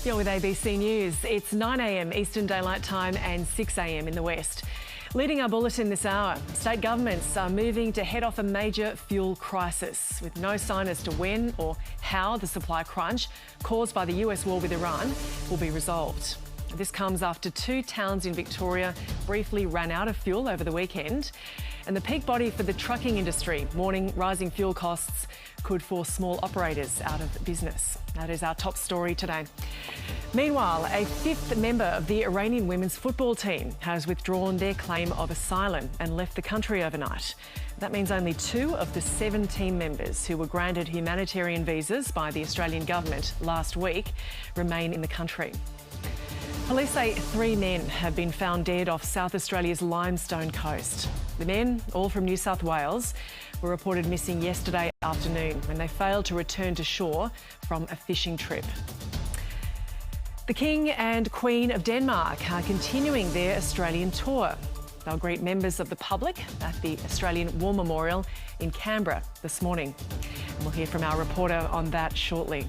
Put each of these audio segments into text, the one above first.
You're with ABC News. It's 9 a.m. Eastern Daylight Time and 6 a.m. in the West. Leading our bulletin this hour, state governments are moving to head off a major fuel crisis with no sign as to when or how the supply crunch caused by the US war with Iran will be resolved. This comes after 2 towns in Victoria briefly ran out of fuel over the weekend, and the peak body for the trucking industry warning rising fuel costs could force small operators out of business. That is our top story today. Meanwhile, a 5th member of the Iranian women's football team has withdrawn their claim of asylum and left the country overnight. That means only 2 of the 7 team members who were granted humanitarian visas by the Australian government last week remain in the country. Police say 3 men have been found dead off South Australia's Limestone coast. The men, all from New South Wales, were reported missing yesterday afternoon when they failed to return to shore from a fishing trip. The King and Queen of Denmark are continuing their Australian tour. They'll greet members of the public at the Australian War Memorial in Canberra this morning. And we'll hear from our reporter on that shortly.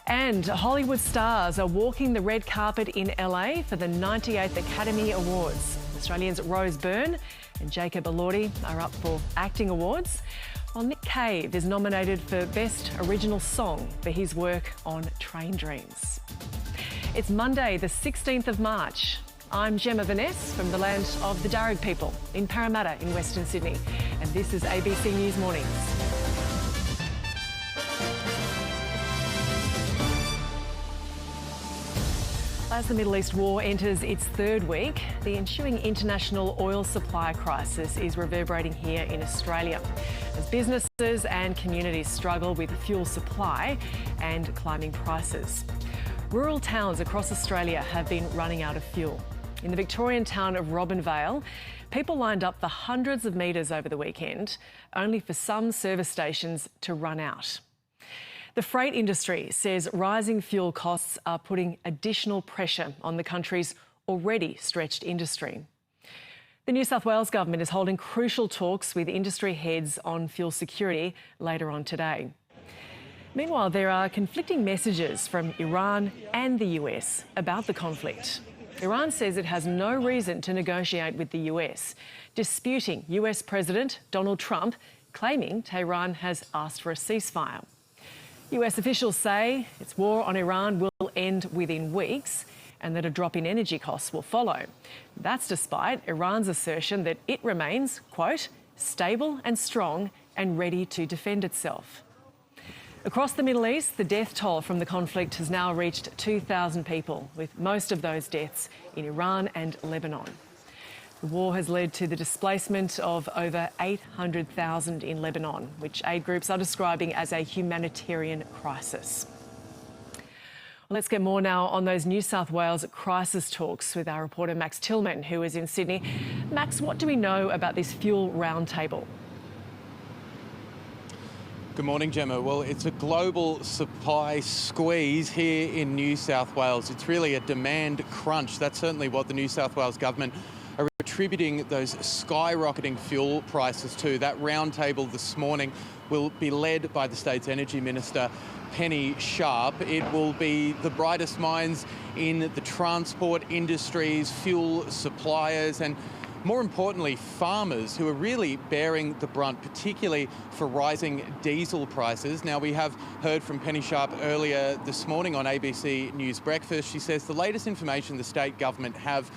And Hollywood stars are walking the red carpet in LA for the 98th Academy Awards. Australians Rose Byrne and Jacob Elordi are up for acting awards, while Nick Cave is nominated for Best Original Song for his work on Train Dreams. It's Monday, the 16th of March. I'm Gemma Veness from the land of the Darug people in Parramatta in Western Sydney, and this is ABC News Mornings. As the Middle East war enters its 3rd week, the ensuing international oil supply crisis is reverberating here in Australia as businesses and communities struggle with fuel supply and climbing prices. Rural towns across Australia have been running out of fuel. In the Victorian town of Robinvale, people lined up for hundreds of metres over the weekend, only for some service stations to run out. The freight industry says rising fuel costs are putting additional pressure on the country's already stretched industry. The New South Wales government is holding crucial talks with industry heads on fuel security later on today. Meanwhile, there are conflicting messages from Iran and the US about the conflict. Iran says it has no reason to negotiate with the US, disputing US President Donald Trump, claiming Tehran has asked for a ceasefire. US officials say its war on Iran will end within weeks and that a drop in energy costs will follow. That's despite Iran's assertion that it remains, quote, stable and strong and ready to defend itself. Across the Middle East, the death toll from the conflict has now reached 2,000 people, with most of those deaths in Iran and Lebanon. The war has led to the displacement of over 800,000 in Lebanon, which aid groups are describing as a humanitarian crisis. Let's get more now on those New South Wales crisis talks with our reporter Max Tillman, who is in Sydney. Max, what do we know about this fuel roundtable? Good morning, Gemma. Well, it's a global supply squeeze here in New South Wales. It's really a demand crunch. That's certainly what the New South Wales government are attributing those skyrocketing fuel prices to. That roundtable this morning will be led by the state's Energy Minister, Penny Sharp. It will be the brightest minds in the transport industries, fuel suppliers and, more importantly, farmers who are really bearing the brunt, particularly for rising diesel prices. Now, we have heard from Penny Sharp earlier this morning on ABC News Breakfast. She says the latest information the state government have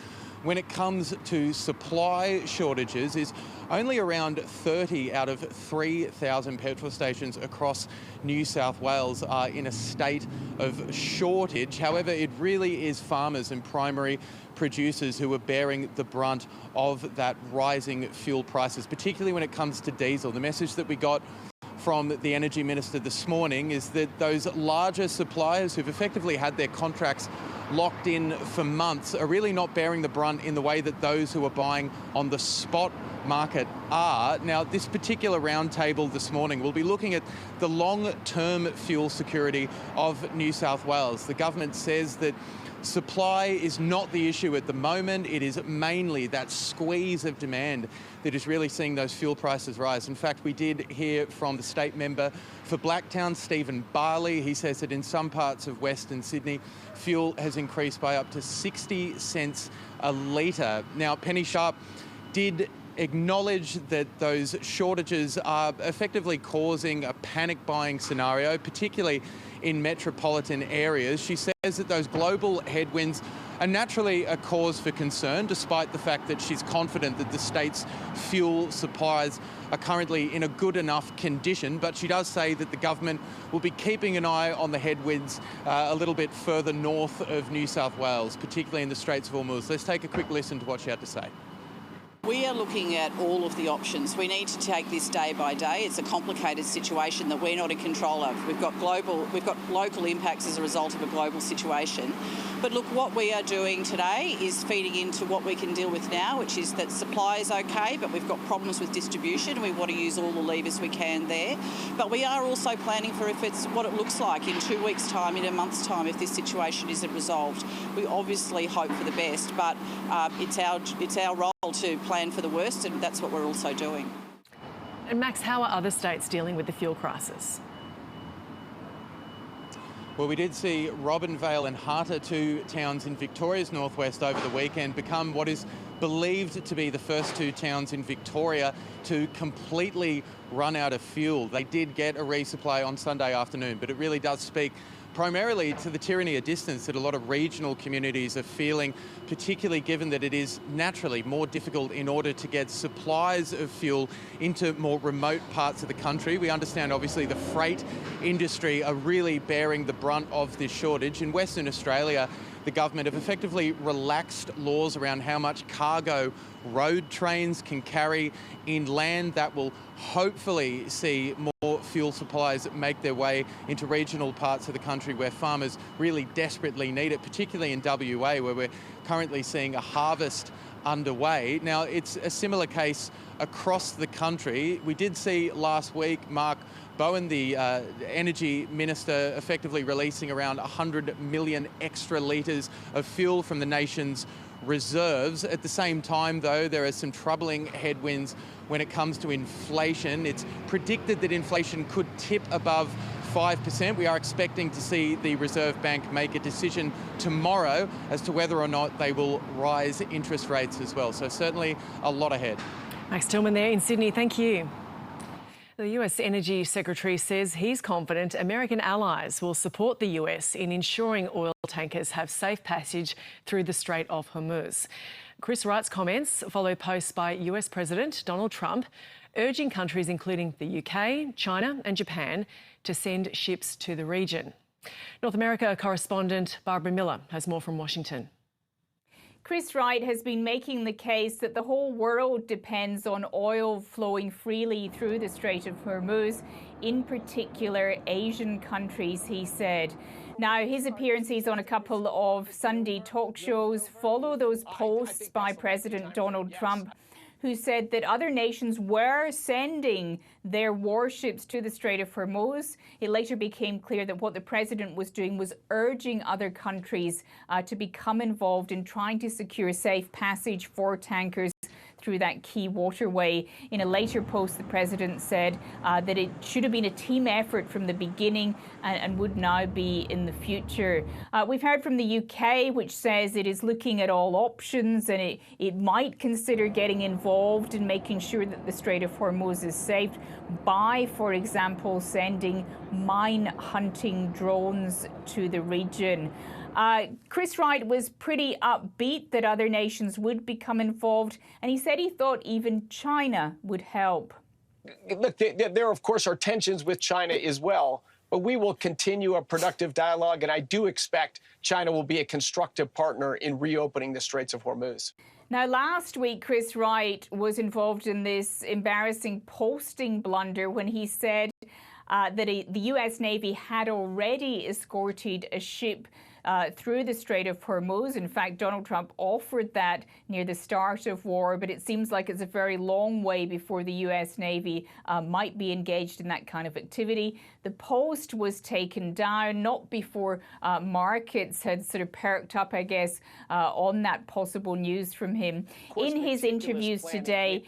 when it comes to supply shortages is only around 30 out of 3,000 petrol stations across New South Wales are in a state of shortage. However, it really is farmers and primary producers who are bearing the brunt of that rising fuel prices, particularly when it comes to diesel. The message that we got from the Energy Minister this morning is that those larger suppliers who've effectively had their contracts locked in for months are really not bearing the brunt in the way that those who are buying on the spot market are. Now, this particular roundtable this morning will be looking at the long-term fuel security of New South Wales. The government says that supply is not the issue at the moment. It is mainly that squeeze of demand that is really seeing those fuel prices rise. In fact, we did hear from the state member for Blacktown, Stephen Barley. He says that in some parts of Western Sydney, fuel has increased by up to 60 cents a litre. Now, Penny Sharp did acknowledge that those shortages are effectively causing a panic buying scenario, particularly in metropolitan areas. She says that those global headwinds are naturally a cause for concern, despite the fact that she's confident that the state's fuel supplies are currently in a good enough condition. But she does say that the government will be keeping an eye on the headwinds a little bit further north of New South Wales, particularly in the Straits of Hormuz. Let's take a quick listen to what she had to say. We are looking at all of the options. We need to take this day by day. It's a complicated situation that we're not in control of. We've got local impacts as a result of a global situation. But look, what we are doing today is feeding into what we can deal with now, which is that supply is okay, but we've got problems with distribution, and we want to use all the levers we can there. But we are also planning for what it looks like in 2 weeks' time, in a month's time, if this situation isn't resolved. We obviously hope for the best, but it's our role to plan for the worst, and that's what we're also doing. And Max, how are other states dealing with the fuel crisis? Well, we did see Robinvale and Harter, two towns in Victoria's northwest over the weekend, become what is believed to be the first two towns in Victoria to completely run out of fuel. They did get a resupply on Sunday afternoon, but it really does speak primarily to the tyranny of distance that a lot of regional communities are feeling, particularly given that it is naturally more difficult in order to get supplies of fuel into more remote parts of the country. We understand, obviously, the freight industry are really bearing the brunt of this shortage. In Western Australia, the government have effectively relaxed laws around how much cargo road trains can carry inland. That will hopefully see more fuel supplies make their way into regional parts of the country where farmers really desperately need it, particularly in WA, where we're currently seeing a harvest underway. Now, it's a similar case across the country. We did see last week Mark Bowen, the Energy Minister, effectively releasing around 100 million extra litres of fuel from the nation's reserves. At the same time, though, there are some troubling headwinds when it comes to inflation. It's predicted that inflation could tip above 5%. We are expecting to see the Reserve Bank make a decision tomorrow as to whether or not they will rise interest rates as well. So certainly a lot ahead. Max Tillman there in Sydney. Thank you. The US Energy Secretary says he's confident American allies will support the US in ensuring oil tankers have safe passage through the Strait of Hormuz. Chris Wright's comments follow posts by US President Donald Trump urging countries including the UK, China and Japan to send ships to the region. North America correspondent Barbara Miller has more from Washington. Chris Wright has been making the case that the whole world depends on oil flowing freely through the Strait of Hormuz, in particular Asian countries, he said. Now, his appearances on a couple of Sunday talk shows follow those posts by President Donald Trump, who said that other nations were sending their warships to the Strait of Hormuz. It later became clear that what the president was doing was urging other countries to become involved in trying to secure safe passage for tankers through that key waterway. In a later post, the president said that it should have been a team effort from the beginning and would now be in the future. We've heard from the UK, which says it is looking at all options and it might consider getting involved in making sure that the Strait of Hormuz is safe by, for example, sending mine hunting drones to the region. Chris Wright was pretty upbeat that other nations would become involved, and he said he thought even China would help. Look, there of course are tensions with China as well, but we will continue a productive dialogue, and I do expect China will be a constructive partner in reopening the Straits of Hormuz. Now, last week, Chris Wright was involved in this embarrassing posting blunder when he said that the US Navy had already escorted a ship through the Strait of Hormuz. In fact, Donald Trump offered that near the start of war, but it seems like it's a very long way before the U.S. Navy might be engaged in that kind of activity. The post was taken down, not before markets had sort of perked up, I guess, on that possible news from him. In his interviews today,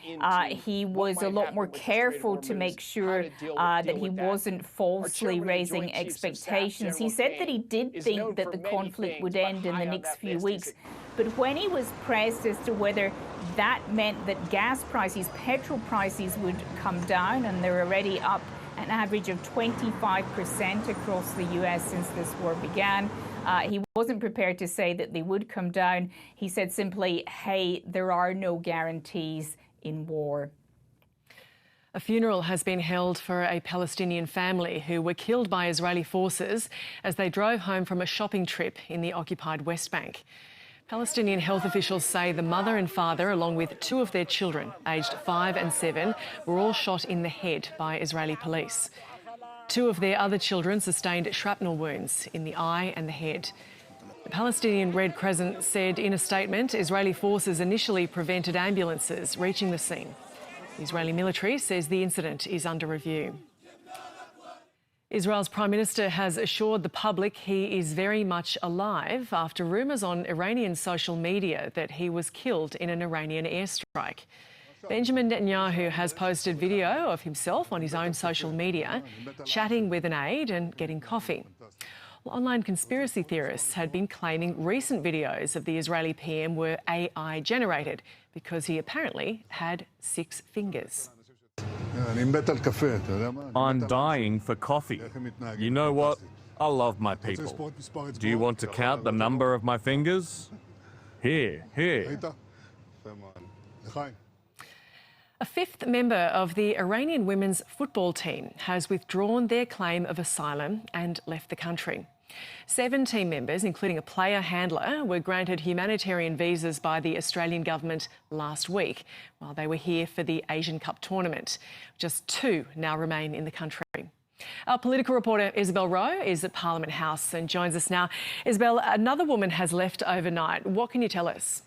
he was a lot more careful to make sure that he wasn't falsely raising expectations. He said that he did think that the conflict would end in the next few weeks, but when he was pressed as to whether that meant that gas prices, petrol prices would come down, and they're already up an average of 25% across the U.S. since this war began, he wasn't prepared to say that they would come down. He said simply, hey, there are no guarantees in war. A funeral has been held for a Palestinian family who were killed by Israeli forces as they drove home from a shopping trip in the occupied West Bank. Palestinian health officials say the mother and father, along with two of their children, aged 5 and 7, were all shot in the head by Israeli police. Two of their other children sustained shrapnel wounds in the eye and the head. The Palestinian Red Crescent said in a statement Israeli forces initially prevented ambulances reaching the scene. The Israeli military says the incident is under review. Israel's Prime Minister has assured the public he is very much alive after rumours on Iranian social media that he was killed in an Iranian airstrike. Benjamin Netanyahu has posted video of himself on his own social media, chatting with an aide and getting coffee. Online conspiracy theorists had been claiming recent videos of the Israeli PM were AI generated because he apparently had 6 fingers. I'm dying for coffee. You know what? I love my people. Do you want to count the number of my fingers? Here. A 5th member of the Iranian women's football team has withdrawn their claim of asylum and left the country. 7 team members, including a player handler, were granted humanitarian visas by the Australian government last week while they were here for the Asian Cup tournament. Just 2 now remain in the country. Our political reporter Isabel Rowe is at Parliament House and joins us now. Isabel, another woman has left overnight. What can you tell us?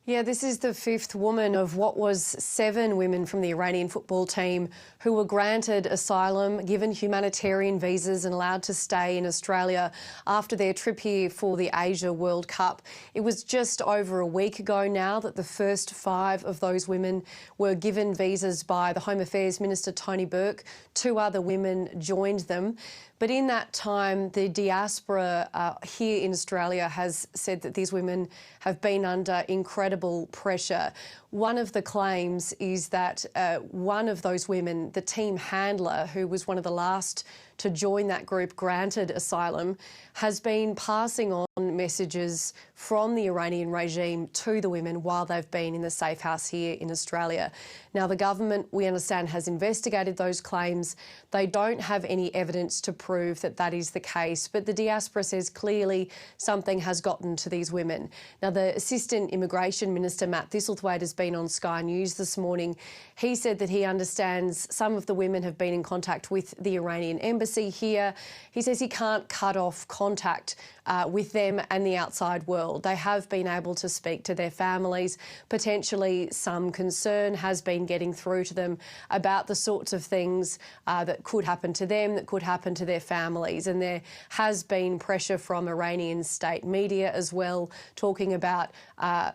Yeah, this is the 5th woman of what was 7 women from the Iranian football team who were granted asylum, given humanitarian visas and allowed to stay in Australia after their trip here for the Asia World Cup. It was just over a week ago now that the first 5 of those women were given visas by the Home Affairs Minister Tony Burke. 2 other women joined them. But in that time, the diaspora here in Australia has said that these women have been under incredible pressure. One of the claims is that one of those women, the team handler, who was one of the last to join that group granted asylum, has been passing on messages from the Iranian regime to the women while they've been in the safe house here in Australia. Now, the government, we understand, has investigated those claims. They don't have any evidence to prove that that is the case, but the diaspora says clearly something has gotten to these women. Now, the Assistant Immigration Minister, Matt Thistlethwaite, has been on Sky News this morning. He said that he understands some of the women have been in contact with the Iranian embassy here. He says he can't cut off contact with them and the outside world. They have been able to speak to their families. Potentially some concern has been getting through to them about the sorts of things that could happen to them, that could happen to their families. And there has been pressure from Iranian state media as well, talking about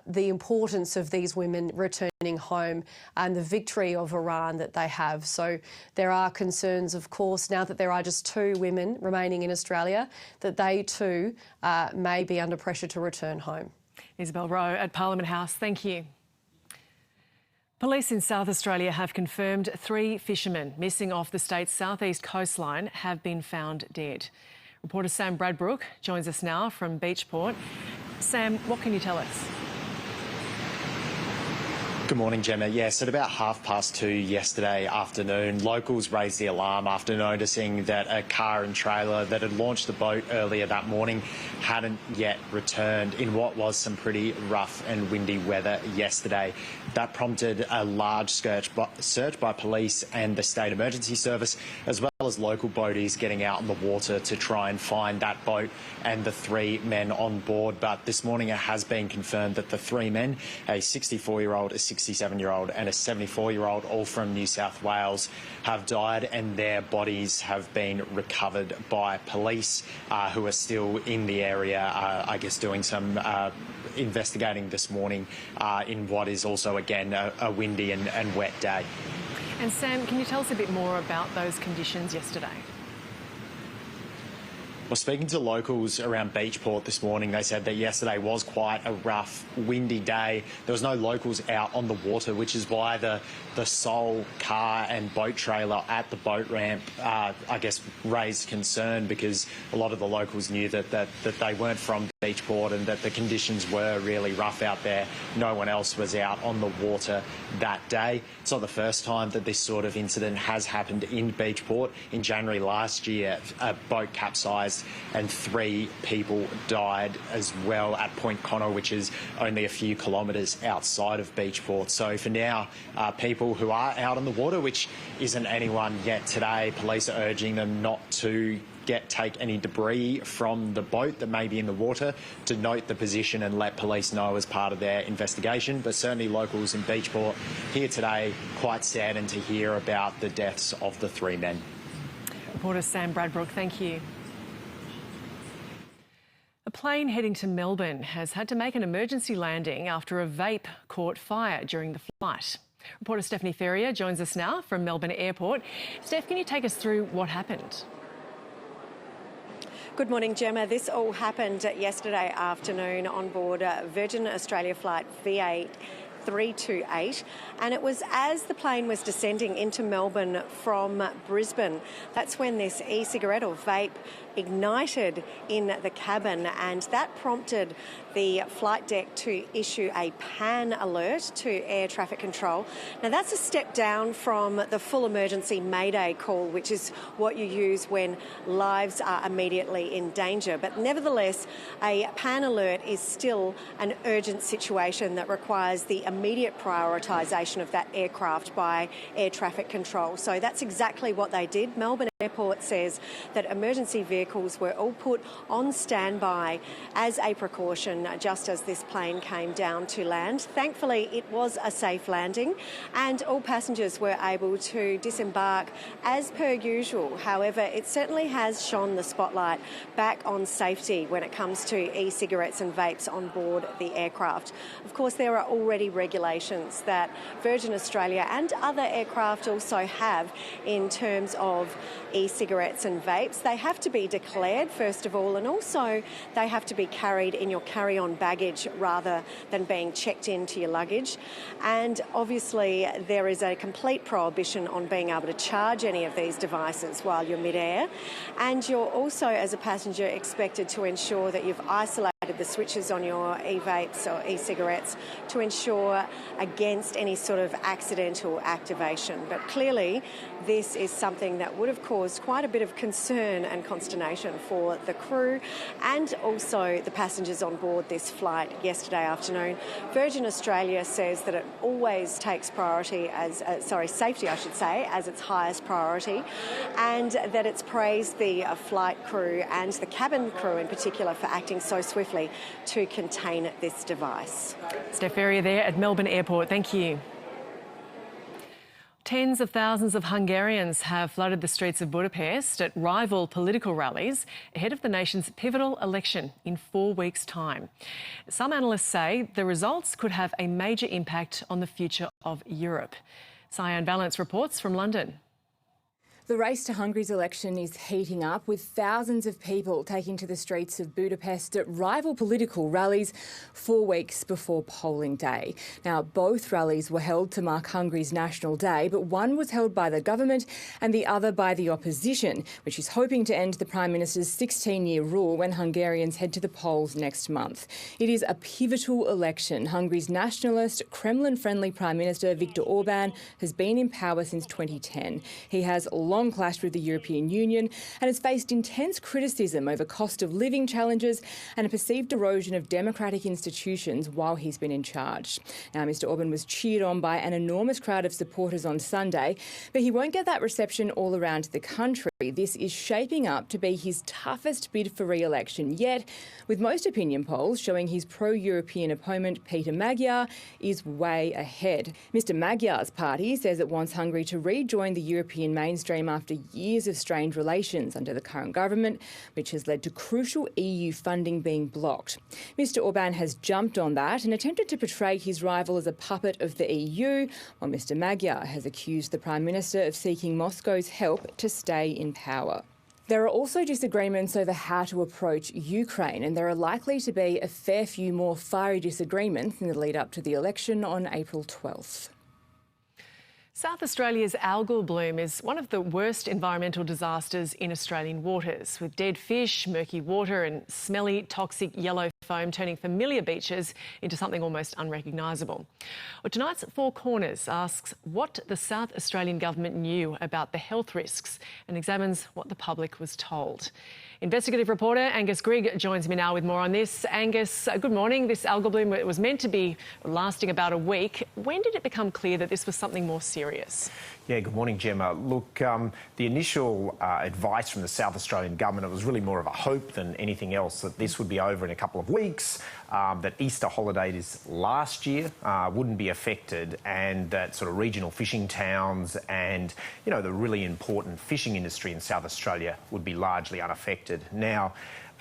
the importance of these women returning home and the victory of Iran that they have. So there are concerns, of course, now that there are just 2 women remaining in Australia, that they too may be under pressure to return home. Isabel Rowe at Parliament House, thank you. Police in South Australia have confirmed 3 fishermen missing off the state's southeast coastline have been found dead. Reporter Sam Bradbrook joins us now from Beachport. Sam, what can you tell us? Good morning, Gemma. Yes, at about 2:30 yesterday afternoon, locals raised the alarm after noticing that a car and trailer that had launched the boat earlier that morning hadn't yet returned in what was some pretty rough and windy weather yesterday. That prompted a large search by police and the State Emergency Service, as well as local boaties getting out on the water to try and find that boat and the 3 men on board. But this morning it has been confirmed that the 3 men, a 64-year-old, a 67-year-old and a 74-year-old, all from New South Wales, have died, and their bodies have been recovered by police who are still in the area, I guess doing some investigating this morning in what is also, again, a windy and wet day. And Sam, can you tell us a bit more about those conditions yesterday? Well, speaking to locals around Beachport this morning, they said that yesterday was quite a rough, windy day. There was no locals out on the water, which is why the sole car and boat trailer at the boat ramp, I guess, raised concern, because a lot of the locals knew that they weren't from Beachport and that the conditions were really rough out there. No one else was out on the water that day. It's not the first time that this sort of incident has happened in Beachport. In January last year, a boat capsized and 3 people died as well at Point Connor, which is only a few kilometres outside of Beachport. So for now, people who are out on the water, which isn't anyone yet today, police are urging them not to take any debris from the boat that may be in the water, to note the position and let police know as part of their investigation. But certainly locals in Beachport here today quite saddened to hear about the deaths of the 3 men. Reporter Sam Bradbrook, thank you. A plane heading to Melbourne has had to make an emergency landing after a vape caught fire during the flight. Reporter Stephanie Ferrier joins us now from Melbourne Airport. Steph, can you take us through what happened? Good morning, Gemma. This all happened yesterday afternoon on board Virgin Australia flight V8 328, and it was as the plane was descending into Melbourne from Brisbane. That's when this e-cigarette or vape ignited in the cabin, and that prompted the flight deck to issue a pan alert to air traffic control. Now, that's a step down from the full emergency mayday call, which is what you use when lives are immediately in danger. But nevertheless, a pan alert is still an urgent situation that requires the immediate prioritisation of that aircraft by air traffic control. So that's exactly what they did. Melbourne Airport says that emergency vehicles were all put on standby as a precaution just as this plane came down to land. Thankfully, it was a safe landing and all passengers were able to disembark as per usual. However, it certainly has shone the spotlight back on safety when it comes to e-cigarettes and vapes on board the aircraft. Of course, there are already regulations that Virgin Australia and other aircraft also have in terms of e-cigarettes and vapes. They have to be declared, first of all, and also they have to be carried in your carry-on baggage rather than being checked into your luggage. And obviously there is a complete prohibition on being able to charge any of these devices while you're mid-air. And you're also, as a passenger, expected to ensure that you've isolated the switches on your e-vapes or e-cigarettes to ensure against any sort of accidental activation. But clearly this is something that would have caused quite a bit of concern and consternation for the crew and also the passengers on board this flight yesterday afternoon. Virgin Australia says that it always takes safety, I should say, as its highest priority, and that it's praised the flight crew and the cabin crew in particular for acting so swiftly to contain this device. Steph Ferrier there at Melbourne Airport. Thank you. Tens of thousands of Hungarians have flooded the streets of Budapest at rival political rallies ahead of the nation's pivotal election in 4 weeks' time. Some analysts say the results could have a major impact on the future of Europe. Cyan Valance reports from London. The race to Hungary's election is heating up, with thousands of people taking to the streets of Budapest at rival political rallies 4 weeks before polling day. Now, both rallies were held to mark Hungary's National Day, but one was held by the government and the other by the opposition, which is hoping to end the Prime Minister's 16-year rule when Hungarians head to the polls next month. It is a pivotal election. Hungary's nationalist, Kremlin-friendly Prime Minister Viktor Orbán has been in power since 2010. He has long long clashed with the European Union and has faced intense criticism over cost of living challenges and a perceived erosion of democratic institutions while he's been in charge. Now, Mr Orban was cheered on by an enormous crowd of supporters on Sunday, but he won't get that reception all around the country. This is shaping up to be his toughest bid for re-election yet, with most opinion polls showing his pro-European opponent Peter Magyar is way ahead. Mr Magyar's party says it wants Hungary to rejoin the European mainstream after years of strained relations under the current government, which has led to crucial EU funding being blocked. Mr Orban has jumped on that and attempted to portray his rival as a puppet of the EU, while Mr Magyar has accused the Prime Minister of seeking Moscow's help to stay in power. There are also disagreements over how to approach Ukraine, and there are likely to be a fair few more fiery disagreements in the lead up to the election on April 12th. South Australia's algal bloom is one of the worst environmental disasters in Australian waters, with dead fish, murky water and smelly, toxic yellow foam turning familiar beaches into something almost unrecognisable. Well, tonight's Four Corners asks what the South Australian government knew about the health risks and examines what the public was told. Investigative reporter Angus Grigg joins me now with more on this. Angus, good morning. This algal bloom was meant to be lasting about a week. When did it become clear that this was something more serious? Yeah, good morning, Gemma. Look, the initial advice from the South Australian government, it was really more of a hope than anything else that this would be over in a couple of weeks, that Easter holidays last year wouldn't be affected, and that sort of regional fishing towns and, you know, the really important fishing industry in South Australia would be largely unaffected. Now,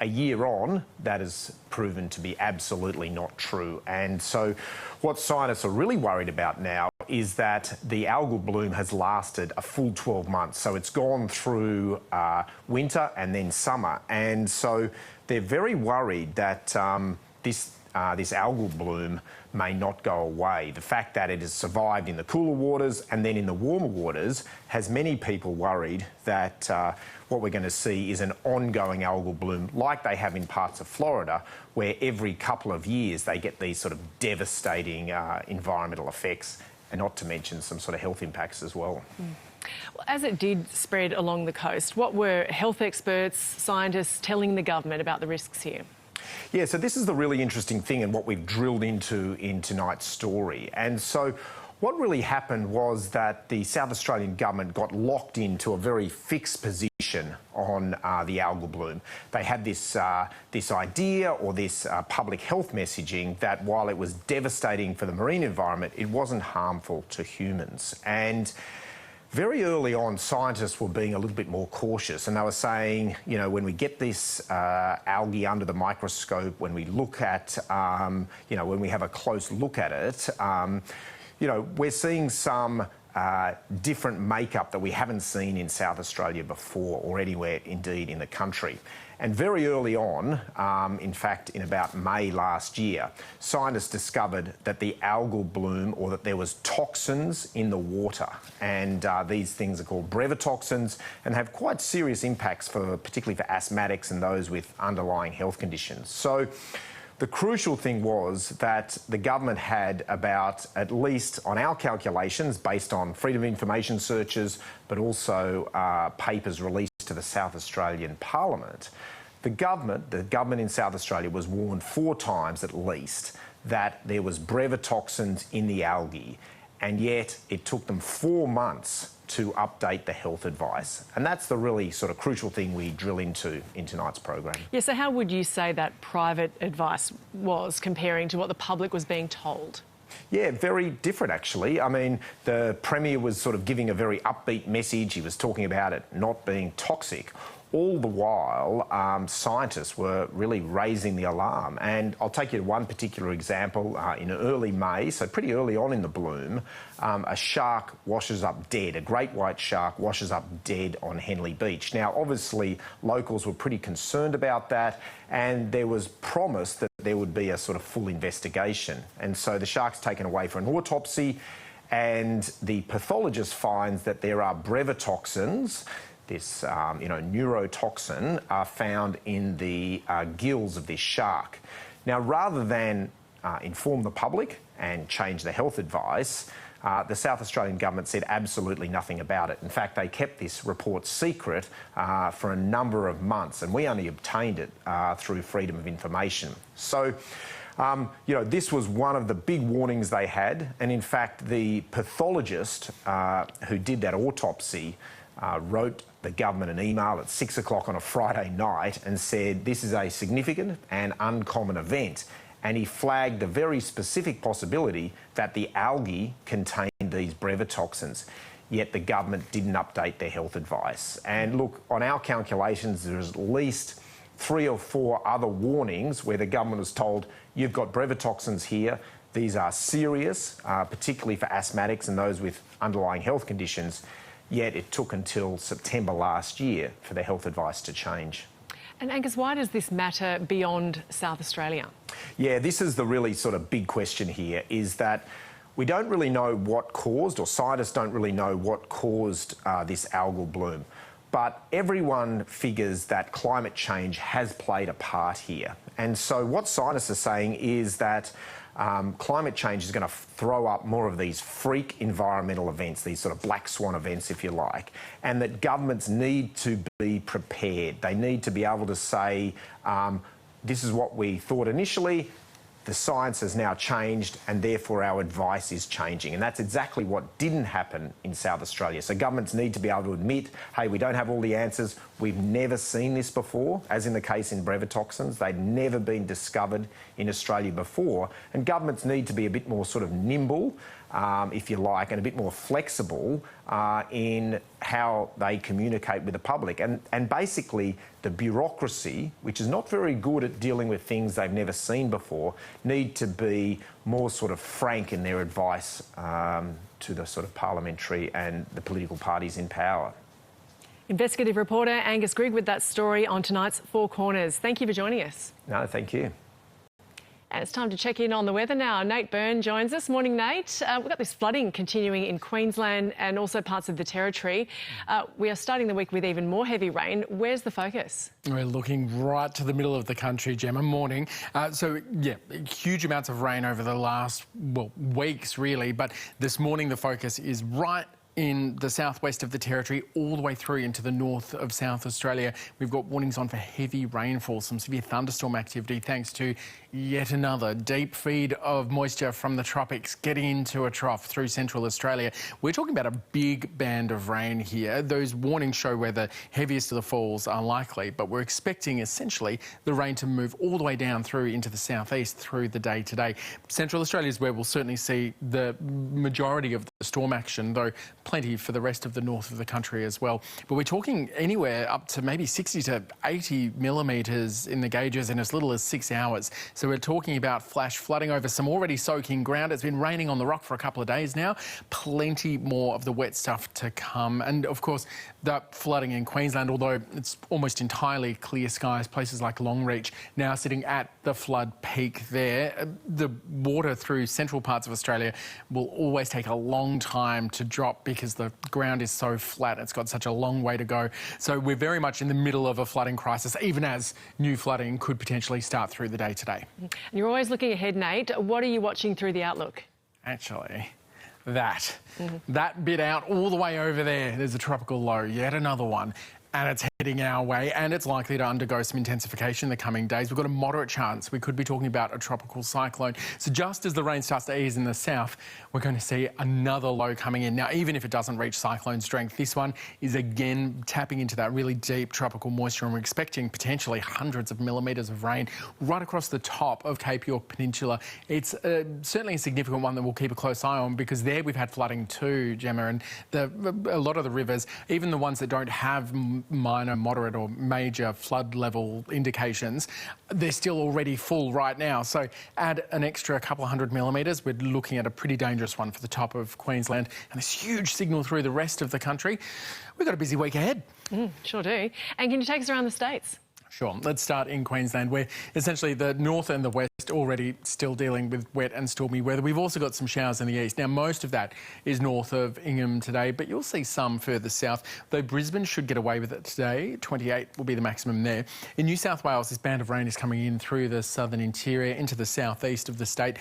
a year on, that has proven to be absolutely not true. And so what scientists are really worried about now is that the algal bloom has lasted a full 12 months. So it's gone through winter and then summer. And so they're very worried that this algal bloom may not go away. The fact that it has survived in the cooler waters and then in the warmer waters has many people worried that what we're going to see is an ongoing algal bloom like they have in parts of Florida, where every couple of years they get these sort of devastating environmental effects, and not to mention some sort of health impacts as well. Well, as it did spread along the coast, what were health experts, scientists telling the government about the risks here? Yeah, so this is the really interesting thing and what we've drilled into in tonight's story. And so what really happened was that the South Australian government got locked into a very fixed position on the algal bloom. They had this idea or this public health messaging that while it was devastating for the marine environment, it wasn't harmful to humans. And very early on, scientists were being a little bit more cautious, and they were saying, you know, when we get this algae under the microscope, when we look at, you know, when we have a close look at it, you know, we're seeing some different makeup that we haven't seen in South Australia before, or anywhere indeed in the country. And very early on, in fact, in about May last year, scientists discovered that the algal bloom, or that there was toxins in the water. And these things are called brevetoxins and have quite serious impacts, particularly for asthmatics and those with underlying health conditions. So the crucial thing was that the government had about, at least on our calculations, based on freedom of information searches, but also papers released to the South Australian Parliament, the government in South Australia was warned 4 times at least that there was brevetoxins in the algae, and yet it took them 4 months to update the health advice. And that's the really sort of crucial thing we drill into in tonight's program. Yeah, so how would you say that private advice was comparing to what the public was being told? Yeah, very different actually. I mean, the Premier was sort of giving a very upbeat message. He was talking about it not being toxic. All the while, scientists were really raising the alarm. And I'll take you to one particular example. In early May, so pretty early on in the bloom, a shark washes up dead. A great white shark washes up dead on Henley Beach. Now, obviously, locals were pretty concerned about that, and there was promise that there would be a sort of full investigation. And so the shark's taken away for an autopsy, and the pathologist finds that there are brevetoxins, this neurotoxin, are found in the gills of this shark. Now, rather than inform the public and change the health advice, The South Australian government said absolutely nothing about it. In fact, they kept this report secret for a number of months, and we only obtained it through freedom of information. So, this was one of the big warnings they had, and in fact, the pathologist who did that autopsy wrote the government an email at 6 o'clock on a Friday night and said this is a significant and uncommon event. And he flagged the very specific possibility that the algae contained these brevetoxins. Yet the government didn't update their health advice. And look, on our calculations, there's at least 3 or 4 other warnings where the government was told, you've got brevetoxins here. These are serious, particularly for asthmatics and those with underlying health conditions. Yet it took until September last year for the health advice to change. And Angus, why does this matter beyond South Australia? Yeah, this is the really sort of big question here, is that we don't really know what caused, or scientists don't really know what caused this algal bloom. But everyone figures that climate change has played a part here. And so what scientists are saying is that climate change is going to throw up more of these freak environmental events, these sort of black swan events, if you like, and that governments need to be prepared. They need to be able to say, this is what we thought initially, the science has now changed and therefore our advice is changing. And that's exactly what didn't happen in South Australia. So governments need to be able to admit, hey, we don't have all the answers. We've never seen this before, as in the case in brevetoxins. They'd never been discovered in Australia before. And governments need to be a bit more sort of nimble, if you like, and a bit more flexible in how they communicate with the public. And basically, the bureaucracy, which is not very good at dealing with things they've never seen before, need to be more sort of frank in their advice to the sort of parliamentary and the political parties in power. Investigative reporter Angus Grigg with that story on tonight's Four Corners. Thank you for joining us. No, thank you. And it's time to check in on the weather now. Nate Byrne joins us. Morning, Nate. We've got this flooding continuing in Queensland and also parts of the Territory. We are starting the week with even more heavy rain. Where's the focus? We're looking right to the middle of the country, Gemma. Morning. Huge amounts of rain over the last, weeks really. But this morning the focus is right in the southwest of the Territory, all the way through into the north of South Australia. We've got warnings on for heavy rainfall, some severe thunderstorm activity thanks to yet another deep feed of moisture from the tropics getting into a trough through central Australia. We're talking about a big band of rain here. Those warnings show where the heaviest of the falls are likely, but we're expecting essentially the rain to move all the way down through into the southeast through the day today. Central Australia is where we'll certainly see the majority of the storm action, though plenty for the rest of the north of the country as well. But we're talking anywhere up to maybe 60 to 80 millimetres in the gauges in as little as 6 hours. So we're talking about flash flooding over some already soaking ground. It's been raining on the rock for a couple of days now. Plenty more of the wet stuff to come. And of course, that flooding in Queensland, although it's almost entirely clear skies, places like Longreach now sitting at the flood peak there. The water through central parts of Australia will always take a long time to drop because the ground is so flat. It's got such a long way to go. So we're very much in the middle of a flooding crisis, even as new flooding could potentially start through the day today. And you're always looking ahead, Nate. What are you watching through the outlook? Actually, that bit out all the way over there, there's a tropical low, yet another one. And it's heading our way, and it's likely to undergo some intensification in the coming days. We've got a moderate chance. We could be talking about a tropical cyclone. So just as the rain starts to ease in the south, we're going to see another low coming in. Now, even if it doesn't reach cyclone strength, this one is again tapping into that really deep tropical moisture, and we're expecting potentially hundreds of millimetres of rain right across the top of Cape York Peninsula. It's certainly a significant one that we'll keep a close eye on, because there we've had flooding too, Gemma, and a lot of the rivers, even the ones that don't have minor, moderate or major flood level indications, they're still already full right now. So add an extra couple of 100 millimetres, we're looking at a pretty dangerous one for the top of Queensland, and this huge signal through the rest of the country. We've got a busy week ahead. Sure do. And can you take us around the states? Sure. Let's start in Queensland, where essentially the north and the west west already still dealing with wet and stormy weather. We've also got some showers in the east. Now, most of that is north of Ingham today, but you'll see some further south, though Brisbane should get away with it today. 28 will be the maximum there. In New South Wales, this band of rain is coming in through the southern interior into the southeast of the state.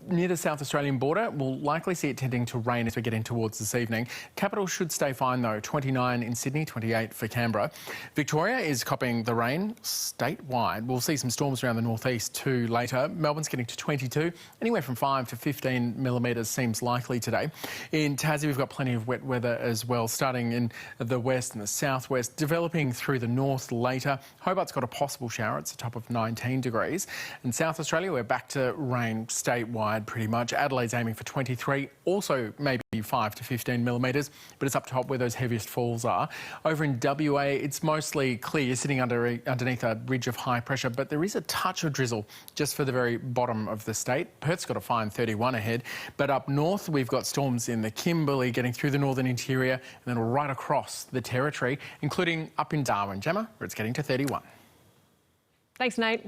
Near the South Australian border, we'll likely see it tending to rain as we get in towards this evening. Capital should stay fine, though. 29 in Sydney, 28 for Canberra. Victoria is copying the rain statewide. We'll see some storms around the northeast too later. Melbourne's getting to 22. Anywhere from 5 to 15 millimetres seems likely today. In Tassie, we've got plenty of wet weather as well, starting in the west and the southwest, developing through the north later. Hobart's got a possible shower. It's a top of 19 degrees. In South Australia, we're back to rain statewide pretty much. Adelaide's aiming for 23, also maybe 5 to 15 millimetres, but it's up top where those heaviest falls are. Over in WA, it's mostly clear, sitting underneath a ridge of high pressure, but there is a touch of drizzle just for the very bottom of the state. Perth's got a fine 31 ahead, but up north we've got storms in the Kimberley getting through the northern interior and then right across the territory, including up in Darwin. Gemma, where it's getting to 31. Thanks, Nate.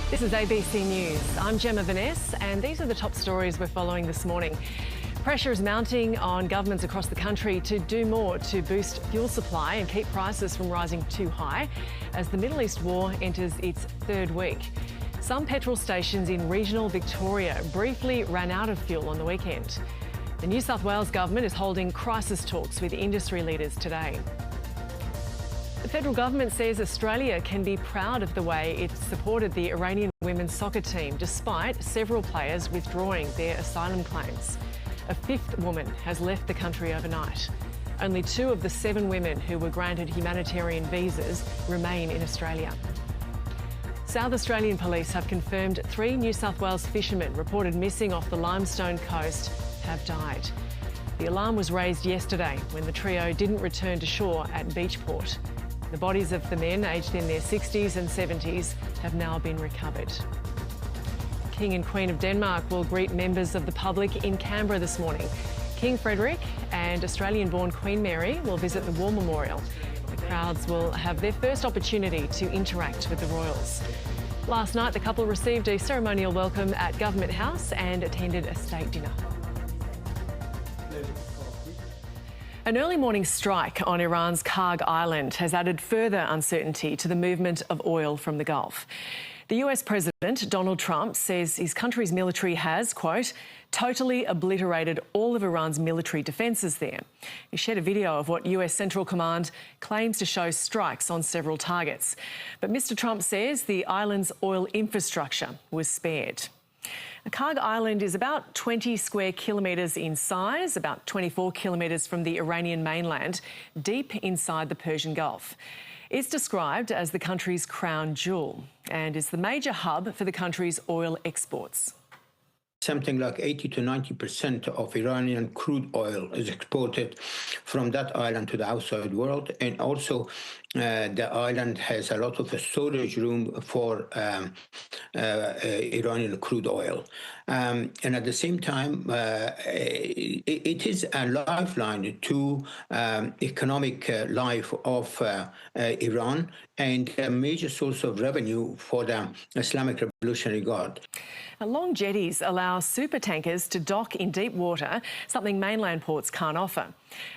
This is ABC News. I'm Gemma Veness, and these are the top stories we're following this morning. Pressure is mounting on governments across the country to do more to boost fuel supply and keep prices from rising too high as the Middle East war enters its third week. Some petrol stations in regional Victoria briefly ran out of fuel on the weekend. The New South Wales government is holding crisis talks with industry leaders today. The federal government says Australia can be proud of the way it supported the Iranian women's soccer team despite several players withdrawing their asylum claims. A fifth woman has left the country overnight. Only 2 of the 7 women who were granted humanitarian visas remain in Australia. South Australian police have confirmed 3 New South Wales fishermen reported missing off the Limestone coast have died. The alarm was raised yesterday when the trio didn't return to shore at Beachport. The bodies of the men, aged in their 60s and 70s, have now been recovered. King and Queen of Denmark will greet members of the public in Canberra this morning. King Frederick and Australian-born Queen Mary will visit the War Memorial. The crowds will have their first opportunity to interact with the royals. Last night, the couple received a ceremonial welcome at Government House and attended a state dinner. An early morning strike on Iran's Karg Island has added further uncertainty to the movement of oil from the Gulf. The US President Donald Trump says his country's military has, quote, totally obliterated all of Iran's military defences there. He shared a video of what US Central Command claims to show strikes on several targets. But Mr Trump says the island's oil infrastructure was spared. Karg Island is about 20 square kilometres in size, about 24 kilometres from the Iranian mainland, deep inside the Persian Gulf. It's described as the country's crown jewel and is the major hub for the country's oil exports. Something like 80 to 90% of Iranian crude oil is exported from that island to the outside world. And also the island has a lot of storage room for Iranian crude oil. And at the same time, it is a lifeline to economic life of Iran and a major source of revenue for the Islamic Revolutionary Guard. Long jetties allow super tankers to dock in deep water, something mainland ports can't offer.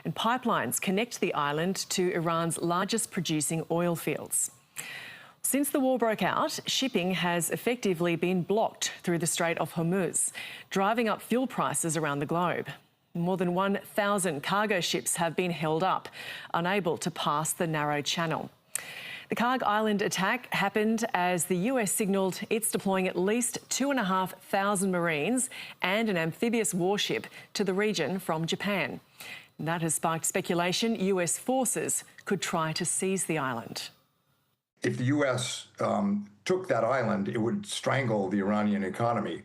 And pipelines connect the island to Iran's largest producing oil fields. Since the war broke out, shipping has effectively been blocked through the Strait of Hormuz, driving up fuel prices around the globe. More than 1,000 cargo ships have been held up, unable to pass the narrow channel. The Karg Island attack happened as the US signalled it's deploying at least 2,500 Marines and an amphibious warship to the region from Japan. That has sparked speculation US forces could try to seize the island. If the US took that island, it would strangle the Iranian economy.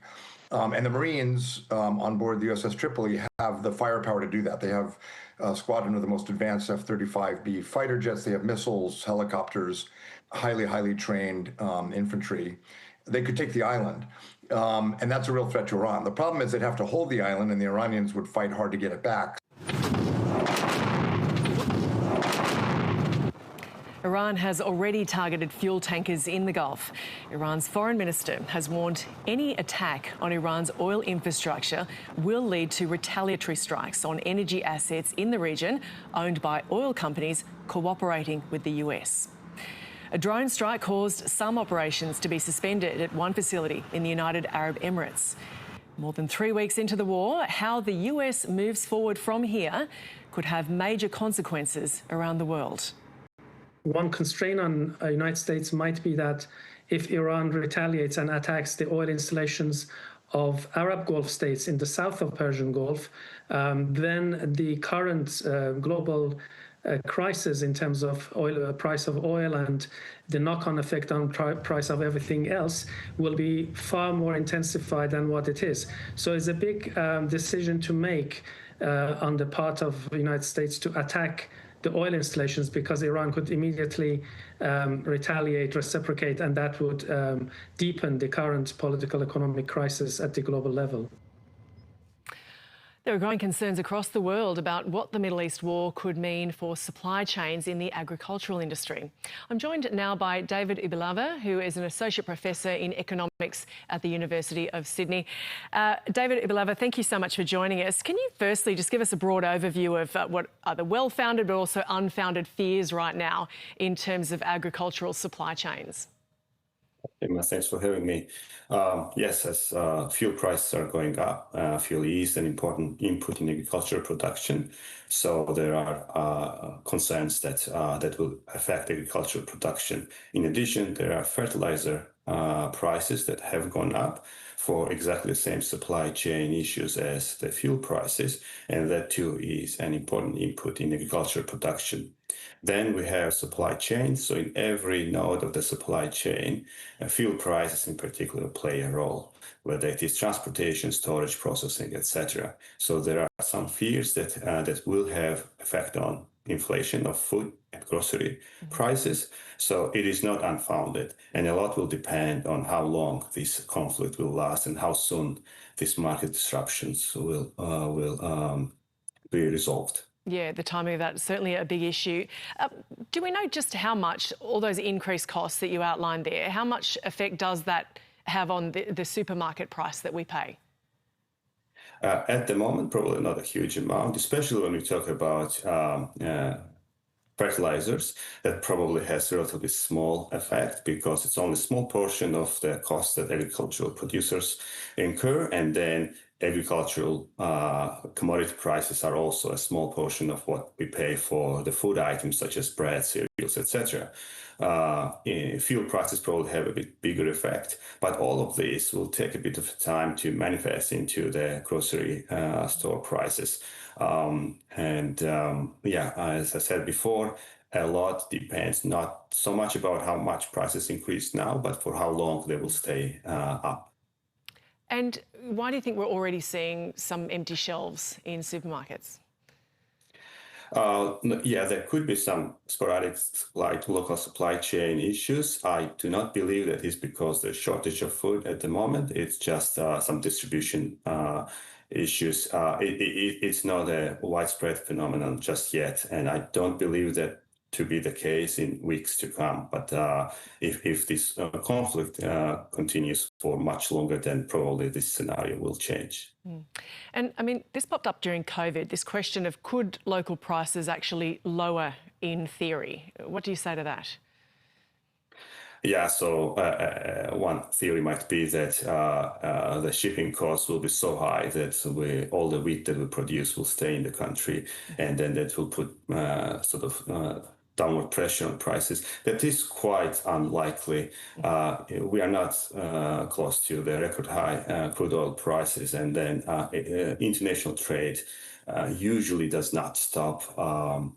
And the Marines on board the USS Tripoli have the firepower to do that. They have a squadron of the most advanced F-35B fighter jets. They have missiles, helicopters, highly trained infantry. They could take the island. And that's a real threat to Iran. The problem is they'd have to hold the island and the Iranians would fight hard to get it back. Iran has already targeted fuel tankers in the Gulf. Iran's foreign minister has warned any attack on Iran's oil infrastructure will lead to retaliatory strikes on energy assets in the region owned by oil companies cooperating with the US. A drone strike caused some operations to be suspended at one facility in the United Arab Emirates. More than 3 weeks into the war, how the US moves forward from here could have major consequences around the world. One constraint on the United States might be that if Iran retaliates and attacks the oil installations of Arab Gulf states in the south of Persian Gulf, then the current global crisis in terms of oil, price of oil and the knock-on effect on price of everything else will be far more intensified than what it is. So it's a big decision to make on the part of the United States to attack the oil installations, because Iran could immediately retaliate, reciprocate, and that would deepen the current political economic crisis at the global level. There are growing concerns across the world about what the Middle East war could mean for supply chains in the agricultural industry. I'm joined now by David Ubelava, who is an Associate Professor in Economics at the University of Sydney. David Ubelava, thank you so much for joining us. Can you firstly just give us a broad overview of what are the well-founded but also unfounded fears right now in terms of agricultural supply chains? Gemma, thanks for having me. Yes, as fuel prices are going up, fuel is an important input in agricultural production. So there are concerns that that will affect agricultural production. In addition, there are fertilizer prices that have gone up for exactly the same supply chain issues as the fuel prices, and that too is an important input in agricultural production. Then we have supply chains. So in every node of the supply chain, fuel prices in particular play a role, whether it is transportation, storage, processing, etc. So there are some fears that that will have effect on inflation of food and grocery prices. So it is not unfounded, and a lot will depend on how long this conflict will last and how soon these market disruptions will be resolved. Yeah, the timing of that is certainly a big issue. Do we know just how much all those increased costs that you outlined there, how much effect does that have on the supermarket price that we pay? At the moment, probably not a huge amount, especially when we talk about fertilizers. That probably has a relatively small effect because it's only a small portion of the cost that agricultural producers incur, and then agricultural commodity prices are also a small portion of what we pay for the food items such as bread, cereals, etc. Fuel prices probably have a bit bigger effect, but all of this will take a bit of time to manifest into the grocery store prices. Yeah, as I said before, a lot depends not so much about how much prices increase now, but for how long they will stay up. And why do you think we're already seeing some empty shelves in supermarkets? Yeah, there could be some sporadic, like local supply chain issues. I do not believe that it's because there's shortage of food at the moment. It's just some distribution issues. It's not a widespread phenomenon just yet, and I don't believe that to be the case in weeks to come. But if this conflict continues for much longer, then probably this scenario will change. And I mean, this popped up during COVID, this question of could local prices actually lower in theory? What do you say to that? Yeah, so one theory might be that the shipping costs will be so high that all the wheat that we produce will stay in the country, and then that will put sort of downward pressure on prices. That is quite unlikely. We are not close to the record high crude oil prices, and then international trade usually does not stop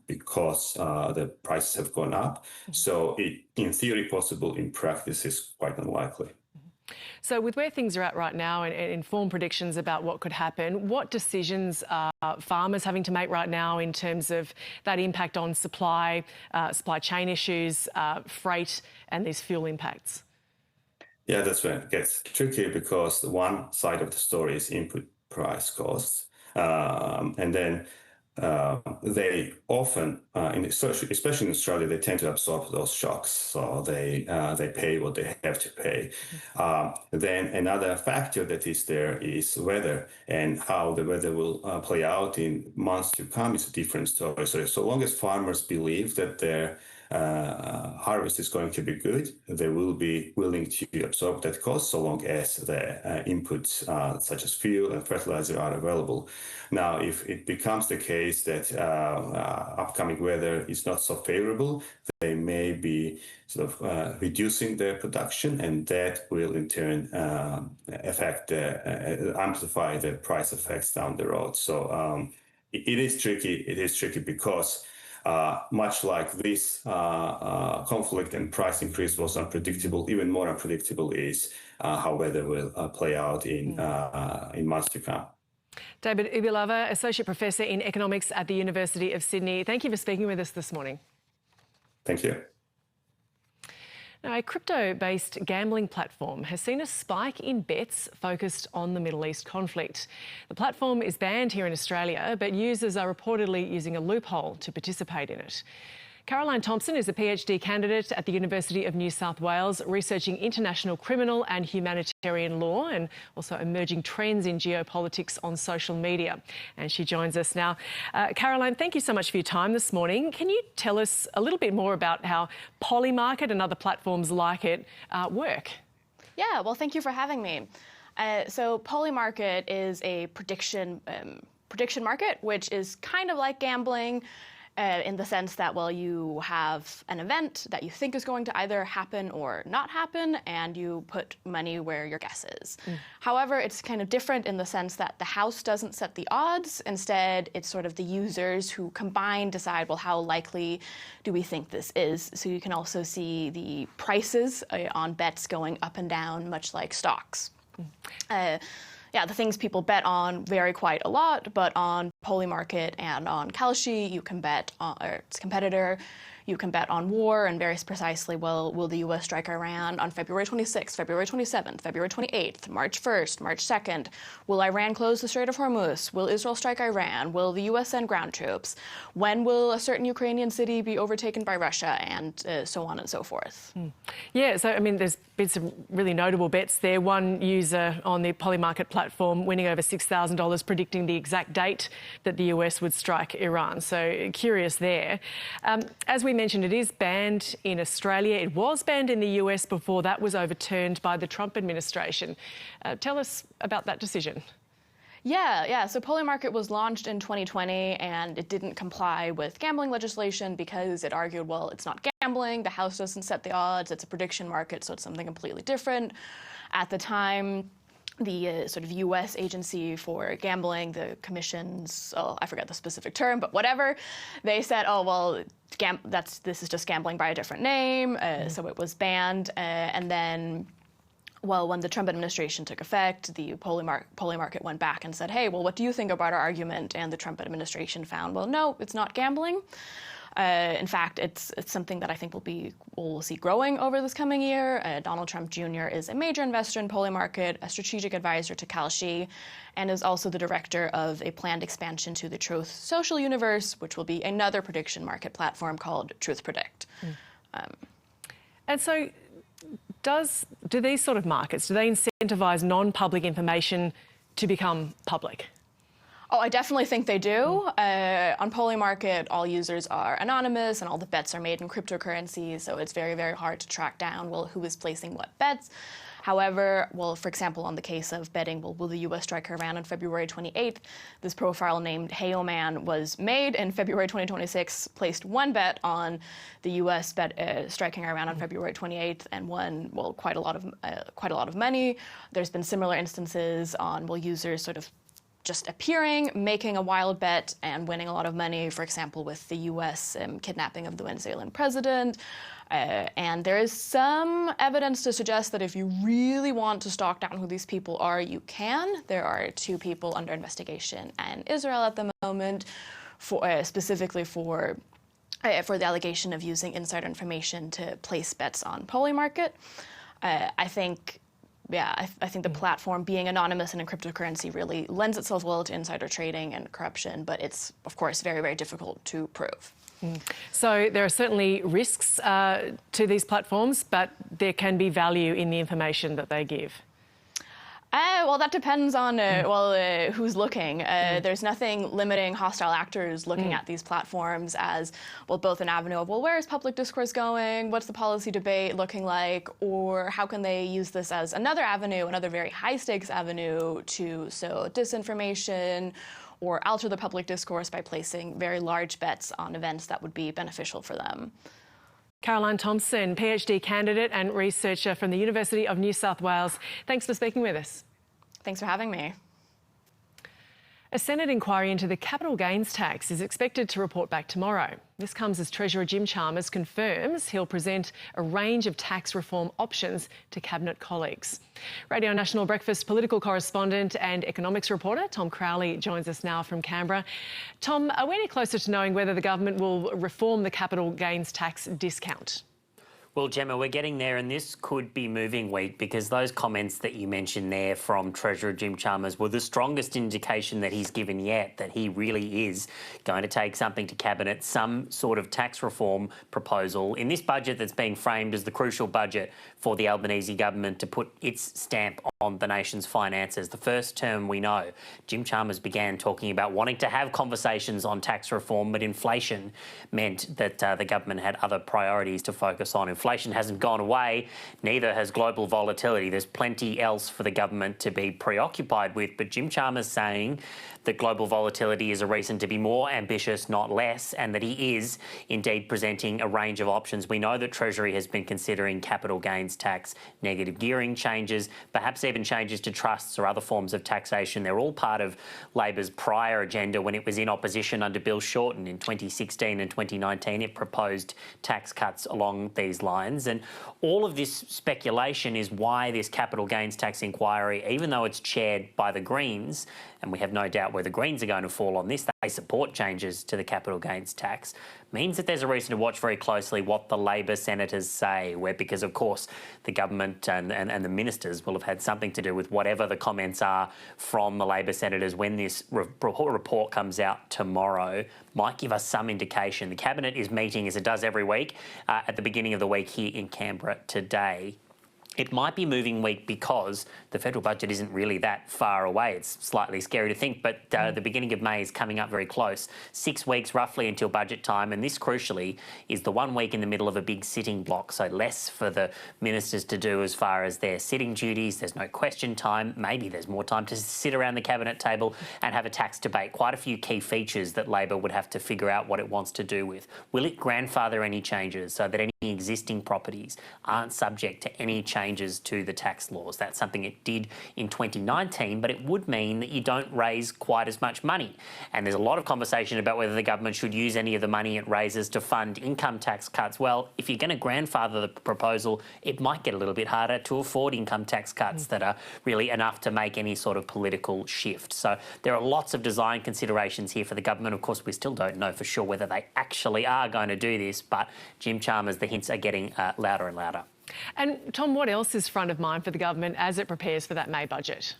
because the prices have gone up. So in theory possible, in practice is quite unlikely. So with where things are at right now and informed predictions about what could happen, what decisions are farmers having to make right now in terms of that impact on supply chain issues, freight and these fuel impacts? Yeah, that's when it gets tricky because one side of the story is input price costs. And then they often, especially in Australia, they tend to absorb those shocks. So they pay what they have to pay. Then another factor that is there is weather, and how the weather will play out in months to come is a different story. So long as farmers believe that their harvest is going to be good, they will be willing to absorb that cost so long as the inputs such as fuel and fertilizer are available. Now, if it becomes the case that upcoming weather is not so favorable, they may be sort of reducing their production, and that will in turn amplify the price effects down the road. So it is tricky. It is tricky because much like this conflict and price increase was unpredictable, even more unpredictable is how weather will play out in months to come. David Ubilava, Associate Professor in Economics at the University of Sydney. Thank you for speaking with us this morning. Thank you. Now, a crypto-based gambling platform has seen a spike in bets focused on the Middle East conflict. The platform is banned here in Australia, but users are reportedly using a loophole to participate in it. Caroline Thompson is a PhD candidate at the University of New South Wales, researching international criminal and humanitarian law and also emerging trends in geopolitics on social media. And she joins us now. Caroline, thank you so much for your time this morning. Can you tell us a little bit more about how Polymarket and other platforms like it work? Yeah, well, thank you for having me. So Polymarket is a prediction market, which is kind of like gambling, in the sense that, well, you have an event that you think is going to either happen or not happen, and you put money where your guess is. However, it's kind of different in the sense that the house doesn't set the odds. Instead, it's sort of the users who combine decide, well, how likely do we think this is? So you can also see the prices on bets going up and down, much like stocks. Yeah, the things people bet on vary quite a lot, but on Polymarket and on Kalshi, you can bet on its competitor. You can bet on war and very precisely, well, will the U.S. strike Iran on February 26th, February 27th, February 28th, March 1st, March 2nd? Will Iran close the Strait of Hormuz? Will Israel strike Iran? Will the U.S. send ground troops? When will a certain Ukrainian city be overtaken by Russia? And so on and so forth. Yeah, so, I mean, there's been some really notable bets there. One user on the Polymarket platform winning over $6,000 predicting the exact date that the US would strike Iran. So curious there. As we mentioned, it is banned in Australia. It was banned in the US before that was overturned by the Trump administration. Tell us about that decision. Yeah. So Polymarket was launched in 2020, and it didn't comply with gambling legislation because it argued, well, it's not gambling, the house doesn't set the odds, it's a prediction market, so it's something completely different. At the time, the sort of U.S. agency for gambling, the commissions, I forget the specific term, but whatever, they said, oh, well, this is just gambling by a different name, so it was banned. And then, well, when the Trump administration took effect, the Polymarket went back and said, hey, well, what do you think about our argument? And the Trump administration found, well, no, it's not gambling. In fact, it's something that I think we'll see growing over this coming year. Donald Trump Jr. is a major investor in Polymarket, a strategic advisor to Kalshi, and is also the director of a planned expansion to the Truth Social Universe, which will be another prediction market platform called Truth Predict. And so do these sort of markets, do they incentivise non-public information to become public? Oh, I definitely think they do. On Polymarket, all users are anonymous and all the bets are made in cryptocurrency, so it's very, very hard to track down, well, who is placing what bets. However, well, for example, on the case of betting, well, will the U.S. strike Iran on February 28th? This profile named Heyoman was made in February 2026, placed one bet on the U.S. striking Iran on February 28th, and won, well, quite a lot of money. There's been similar instances on, well, users sort of just appearing, making a wild bet, and winning a lot of money, for example, with the U.S. Kidnapping of the Venezuelan president. And there is some evidence to suggest that if you really want to stalk down who these people are, you can. There are 2 people under investigation in Israel at the moment, specifically for the allegation of using insider information to place bets on Polymarket. I think yeah, I think the platform being anonymous and in cryptocurrency really lends itself well to insider trading and corruption, but it's, of course, very, very difficult to prove. So there are certainly risks to these platforms, but there can be value in the information that they give. Well, that depends on who's looking. There's nothing limiting hostile actors looking at these platforms as, well, both an avenue of, well, where is public discourse going? What's the policy debate looking like? Or how can they use this as another avenue, another very high-stakes avenue to sow disinformation or alter the public discourse by placing very large bets on events that would be beneficial for them. Caroline Thompson, PhD candidate and researcher from the University of New South Wales. Thanks for speaking with us. Thanks for having me. A Senate inquiry into the capital gains tax is expected to report back tomorrow. This comes as Treasurer Jim Chalmers confirms he'll present a range of tax reform options to Cabinet colleagues. Radio National Breakfast political correspondent and economics reporter Tom Crowley joins us now from Canberra. Tom, are we any closer to knowing whether the government will reform the capital gains tax discount? Well, Gemma, we're getting there, and this could be moving week because those comments that you mentioned there from Treasurer Jim Chalmers were the strongest indication that he's given yet that he really is going to take something to Cabinet, some sort of tax reform proposal in this budget that's being framed as the crucial budget for the Albanese government to put its stamp on the nation's finances. The first term we know, Jim Chalmers began talking about wanting to have conversations on tax reform, but inflation meant that the government had other priorities to focus on. Inflation hasn't gone away, neither has global volatility. There's plenty else for the government to be preoccupied with, but Jim Chalmers saying that global volatility is a reason to be more ambitious, not less, and that he is indeed presenting a range of options. We know that Treasury has been considering capital gains tax, negative gearing changes, perhaps even changes to trusts or other forms of taxation. They're all part of Labor's prior agenda when it was in opposition under Bill Shorten in 2016 and 2019. It proposed tax cuts along these lines. And all of this speculation is why this capital gains tax inquiry, even though it's chaired by the Greens, and we have no doubt where the Greens are going to fall on this, they support changes to the capital gains tax, means that there's a reason to watch very closely what the Labor senators say, because, of course, the government and the ministers will have had something to do with whatever the comments are from the Labor senators when this report comes out tomorrow. Might give us some indication. The Cabinet is meeting, as it does every week, at the beginning of the week here in Canberra today. It might be moving week because the federal budget isn't really that far away. It's slightly scary to think, but the beginning of May is coming up very close. 6 weeks roughly until budget time, and this crucially is the 1 week in the middle of a big sitting block, so less for the ministers to do as far as their sitting duties. There's no question time. Maybe there's more time to sit around the Cabinet table and have a tax debate. Quite a few key features that Labor would have to figure out what it wants to do with. Will it grandfather any changes so that any existing properties aren't subject to any changes to the tax laws? That's something it did in 2019, but it would mean that you don't raise quite as much money. And there's a lot of conversation about whether the government should use any of the money it raises to fund income tax cuts. Well, if you're going to grandfather the proposal, it might get a little bit harder to afford income tax cuts that are really enough to make any sort of political shift. So there are lots of design considerations here for the government. Of course, we still don't know for sure whether they actually are going to do this, but Jim Chalmers, the hints are getting louder and louder. And Tom, what else is front of mind for the government as it prepares for that May budget?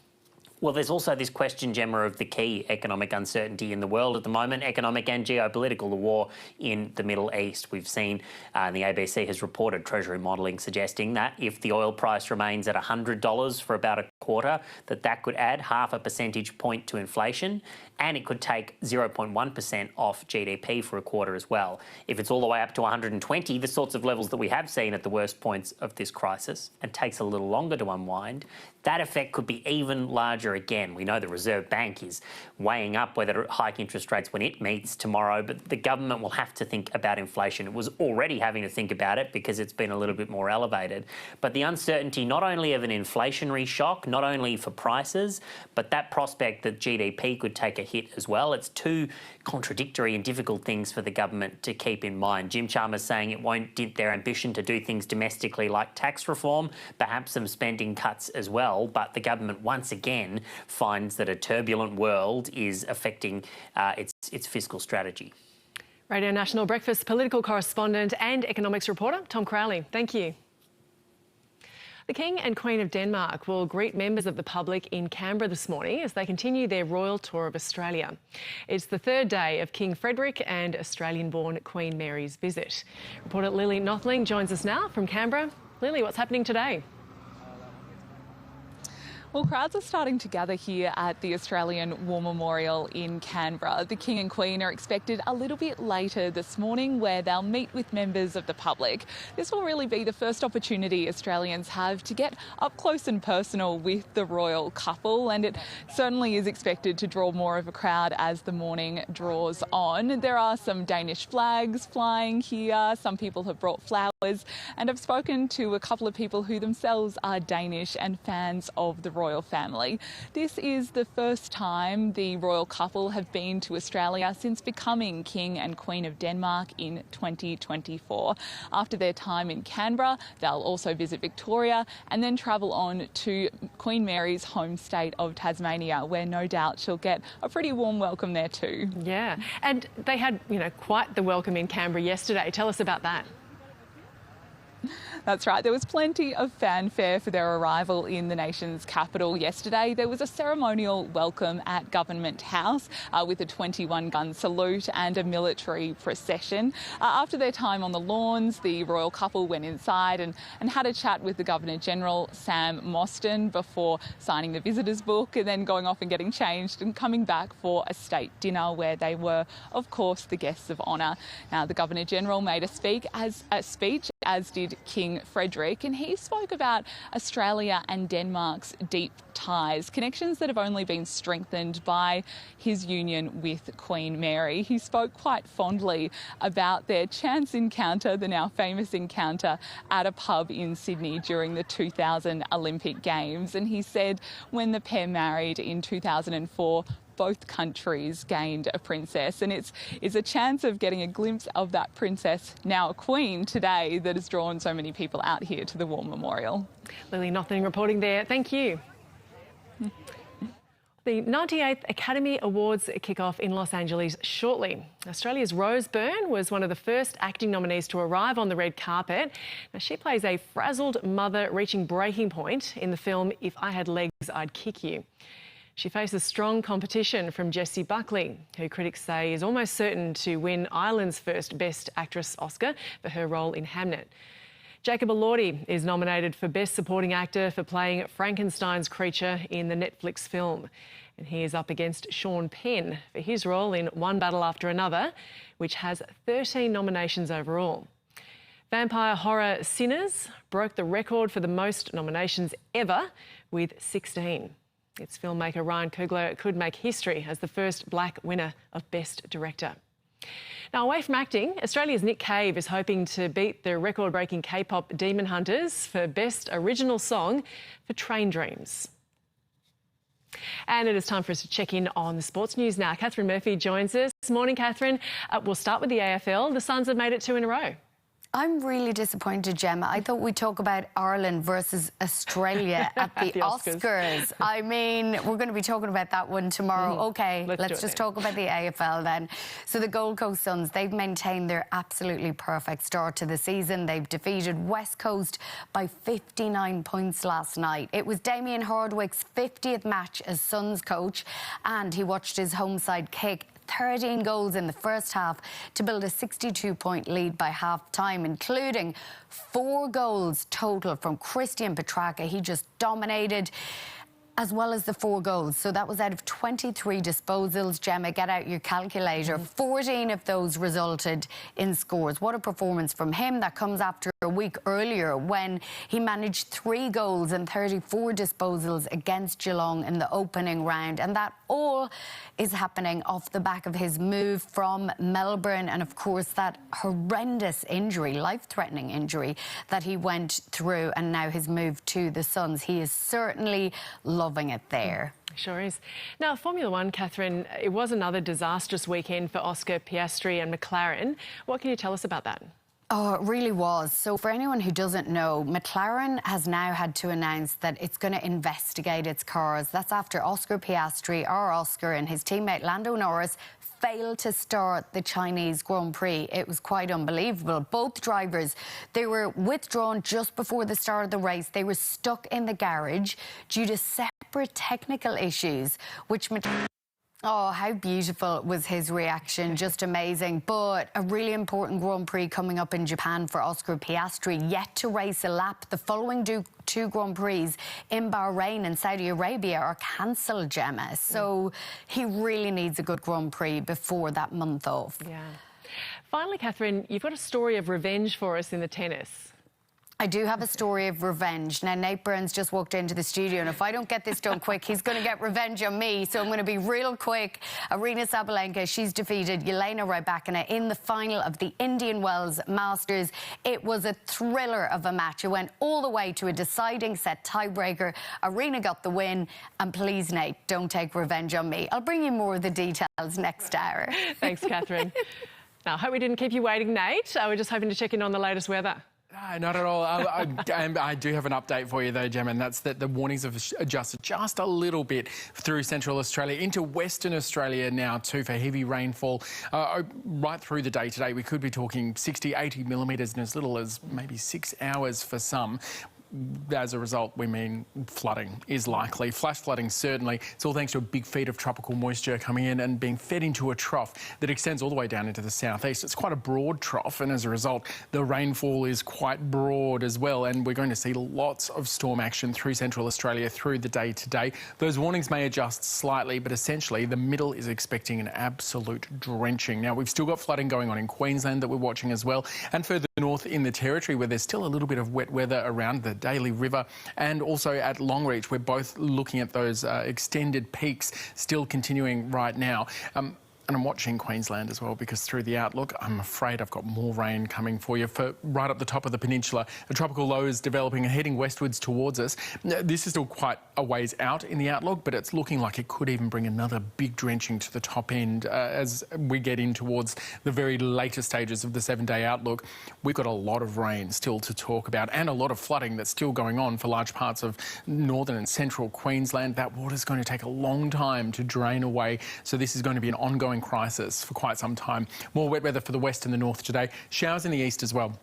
Well, there's also this question, Gemma, of the key economic uncertainty in the world at the moment, economic and geopolitical, the war in the Middle East. We've seen, and the ABC has reported Treasury modelling suggesting that if the oil price remains at $100 for about a quarter, that could add 0.5 percentage point to inflation, and it could take 0.1% off GDP for a quarter as well. If it's all the way up to 120, the sorts of levels that we have seen at the worst points of this crisis, and takes a little longer to unwind, that effect could be even larger again. We know the Reserve Bank is weighing up whether to hike interest rates when it meets tomorrow, but the government will have to think about inflation. It was already having to think about it because it's been a little bit more elevated. But the uncertainty not only of an inflationary shock, not only for prices, but that prospect that GDP could take a hit as well. It's two contradictory and difficult things for the government to keep in mind. Jim Chalmers saying it won't dent their ambition to do things domestically like tax reform, perhaps some spending cuts as well. But the government once again finds that a turbulent world is affecting its fiscal strategy. Radio National Breakfast political correspondent and economics reporter Tom Crowley, thank you. The King and Queen of Denmark will greet members of the public in Canberra this morning as they continue their royal tour of Australia. It's the third day of King Frederick and Australian-born Queen Mary's visit. Reporter Lily Nothling joins us now from Canberra. Lily, what's happening today? Well, crowds are starting to gather here at the Australian War Memorial in Canberra. The King and Queen are expected a little bit later this morning, where they'll meet with members of the public. This will really be the first opportunity Australians have to get up close and personal with the royal couple, and it certainly is expected to draw more of a crowd as the morning draws on. There are some Danish flags flying here. Some people have brought flowers, and I've spoken to a couple of people who themselves are Danish and fans of the royal family. This is the first time the royal couple have been to Australia since becoming King and Queen of Denmark in 2024. After their time in Canberra, they'll also visit Victoria and then travel on to Queen Mary's home state of Tasmania, where no doubt she'll get a pretty warm welcome there too. Yeah, and they had, quite the welcome in Canberra yesterday. Tell us about that. That's right. There was plenty of fanfare for their arrival in the nation's capital yesterday. There was a ceremonial welcome at Government House with a 21-gun salute and a military procession. After their time on the lawns, the royal couple went inside and had a chat with the Governor-General, Sam Mostyn, before signing the visitors book and then going off and getting changed and coming back for a state dinner where they were, of course, the guests of honour. Now, the Governor-General made a speech, as did King Frederick, and he spoke about Australia and Denmark's deep ties, connections that have only been strengthened by his union with Queen Mary. He spoke quite fondly about their chance encounter, the now famous encounter, at a pub in Sydney during the 2000 Olympic Games, and he said when the pair married in 2004, both countries gained a princess, and it's a chance of getting a glimpse of that princess, now a queen, today that has drawn so many people out here to the War Memorial. Lily Nothling reporting there. Thank you. The 98th Academy Awards kick off in Los Angeles shortly. Australia's Byrne was one of the first acting nominees to arrive on the red carpet. Now, she plays a frazzled mother reaching breaking point in the film If I Had Legs, I'd Kick You. She faces strong competition from Jessie Buckley, who critics say is almost certain to win Ireland's first Best Actress Oscar for her role in Hamnet. Jacob Elordi is nominated for Best Supporting Actor for playing Frankenstein's creature in the Netflix film. And he is up against Sean Penn for his role in One Battle After Another, which has 13 nominations overall. Vampire horror Sinners broke the record for the most nominations ever with 16. Its filmmaker Ryan Coogler could make history as the first black winner of Best Director. Now, away from acting, Australia's Nick Cave is hoping to beat the record-breaking K-pop Demon Hunters for Best Original Song for Train Dreams. And it is time for us to check in on the sports news now. Catherine Murphy joins us. Morning, Catherine. We'll start with the AFL. The Suns have made it 2 in a row. I'm really disappointed, Gemma. I thought we'd talk about Ireland versus Australia at the Oscars. I mean, we're going to be talking about that one tomorrow. OK, let's just talk about the AFL then. So the Gold Coast Suns, they've maintained their absolutely perfect start to the season. They've defeated West Coast by 59 points last night. It was Damien Hardwick's 50th match as Suns coach, and he watched his home side kick 13 goals in the first half to build a 62-point lead by half-time, including 4 goals total from Christian Petrarca. He just dominated, as well as the 4 goals. So that was out of 23 disposals. Gemma, get out your calculator. 14 of those resulted in scores. What a performance from him. That comes after a week earlier when he managed 3 goals and 34 disposals against Geelong in the opening round. And that all is happening off the back of his move from Melbourne and, of course, that horrendous injury, life-threatening injury that he went through, and now his move to the Suns. He is certainly loving it there. Sure is. Now, Formula One, Catherine, it was another disastrous weekend for Oscar Piastri and McLaren. What can you tell us about that? Oh, it really was. So for anyone who doesn't know, McLaren has now had to announce that it's going to investigate its cars. That's after Oscar Piastri, our Oscar, and his teammate Lando Norris failed to start the Chinese Grand Prix. It was quite unbelievable. Both drivers, they were withdrawn just before the start of the race. They were stuck in the garage due to separate technical issues, which... Oh, how beautiful was his reaction. Just amazing. But a really important Grand Prix coming up in Japan for Oscar Piastri, yet to race a lap. The following two Grand Prix in Bahrain and Saudi Arabia are cancelled, Gemma. So he really needs a good Grand Prix before that month off. Yeah. Finally, Catherine, you've got a story of revenge for us in the tennis. I do have a story of revenge. Now, Nate Burns just walked into the studio, and if I don't get this done quick, he's going to get revenge on me. So I'm going to be real quick. Aryna Sabalenka, she's defeated Jelena Rybakina in the final of the Indian Wells Masters. It was a thriller of a match. It went all the way to a deciding set tiebreaker. Aryna got the win. And please, Nate, don't take revenge on me. I'll bring you more of the details next hour. Thanks, Catherine. Now, I hope we didn't keep you waiting, Nate. We're just hoping to check in on the latest weather. No, not at all. I do have an update for you though, Gemma, and that's that the warnings have adjusted just a little bit through Central Australia into Western Australia now too for heavy rainfall. Right through the day today, we could be talking 60, 80 millimetres in as little as maybe 6 hours for some. As a result, we mean flooding is likely. Flash flooding, certainly. It's all thanks to a big feed of tropical moisture coming in and being fed into a trough that extends all the way down into the southeast. It's quite a broad trough, and as a result, the rainfall is quite broad as well. And we're going to see lots of storm action through Central Australia through the day today. Those warnings may adjust slightly, but essentially the middle is expecting an absolute drenching. Now, we've still got flooding going on in Queensland that we're watching as well, and further north in the Territory where there's still a little bit of wet weather around the Daly River, and also at Longreach. We're both looking at those extended peaks still continuing right now. And I'm watching Queensland as well, because through the outlook, I'm afraid I've got more rain coming for you. For right up the top of the peninsula, a tropical low is developing and heading westwards towards us. This is still quite a ways out in the outlook, but it's looking like it could even bring another big drenching to the top end as we get in towards the very later stages of the 7-day outlook. We've got a lot of rain still to talk about, and a lot of flooding that's still going on for large parts of northern and central Queensland. That water's going to take a long time to drain away, so this is going to be an ongoing crisis for quite some time. More wet weather for the west and the north today. Showers in the east as well.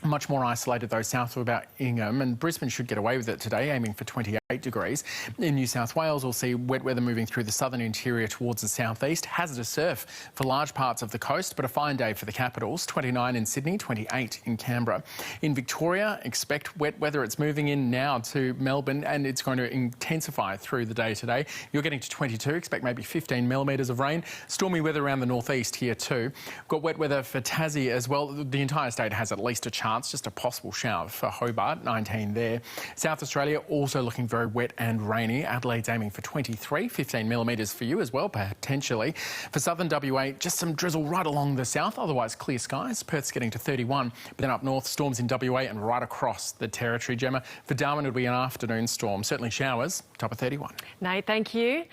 Much more isolated, though, south of about Ingham, and Brisbane should get away with it today, aiming for 28 degrees. In New South Wales, we'll see wet weather moving through the southern interior towards the southeast. Hazardous surf for large parts of the coast, but a fine day for the capitals. 29 in Sydney, 28 in Canberra. In Victoria, expect wet weather. It's moving in now to Melbourne, and it's going to intensify through the day today. You're getting to 22, expect maybe 15 millimetres of rain. Stormy weather around the northeast here too. We've got wet weather for Tassie as well. The entire state has at least a chance. Just a possible shower for Hobart, 19 there. South Australia also looking very wet and rainy. Adelaide's aiming for 23, 15 millimetres for you as well, potentially. For southern WA, just some drizzle right along the south, otherwise clear skies. Perth's getting to 31, but then up north, storms in WA and right across the Territory, Gemma. For Darwin, it'll be an afternoon storm. Certainly showers, top of 31. Nate, thank you.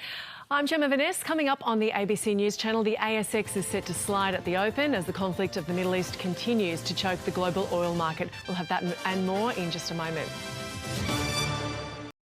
I'm Gemma Veness. Coming up on the ABC News channel, the ASX is set to slide at the open as the conflict of the Middle East continues to choke the global oil market. We'll have that and more in just a moment.